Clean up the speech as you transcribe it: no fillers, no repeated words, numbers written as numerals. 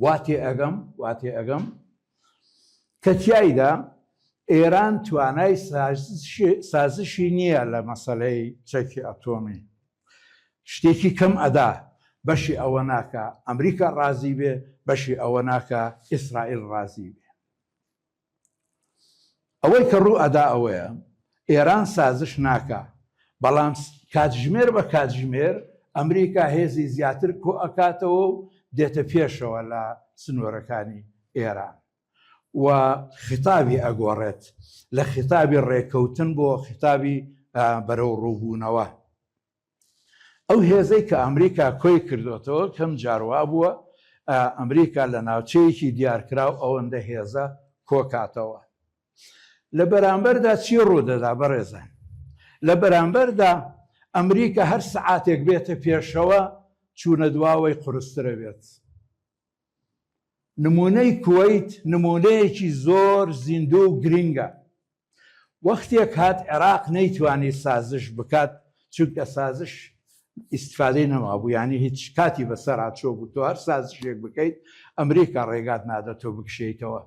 واتی ئەگەم کە تیایدا ئێران توانای سازشی نییە لە مەسەلەی چەکی ئەتۆمی شتێکی کەم ئەدا بەشی ئەوە ناکە ئەمریکا ڕازی بێ بەشی ئەوە ناکە ئیسرائیل ڕازی بێ ئەوەی کە ڕوو ئەدا ئەوەیە ئێران سازش ناکە بەڵام کاتژمێر بە کاتژمێر ئەمریکا هێزی زیاتر کۆ ئەکاتەوە و دێتە پێشەوە لە سنوورەکانی ئێران و خیتابی ئەگۆڕێت لە خیتابی ڕێکەوتن بۆ خیتابی بەرەو ڕووبوونەوە ئەو هێزەی کە ئەمریکا کۆی کردوێتەوە کەم جاروا بووە ئەمریکا لە ناوچەیەکی دیارکراو ئەوەندە هێزە کۆکاتەوە لە بەرامبەردا چی ڕوودەدا بەڕێزان لە بەرامبەردا ئەمریکا هەر سەعاتێک بێتە پێشەوە چوونە دواوەی قورسترە بێت نمونەی کوێیت نمونەیەکی زۆر زیندوو و گرینگە وەختێک هات عێراق نەیتوانی سازش بکات چونکە سازش ئیسفادەی نەمابوو ینی هیچ کاتی بەسەر هاتچۆ بوو تۆ هەر سازشێک بکەیت ئەمریکا ڕێگات نادە تۆ بکشیتەوە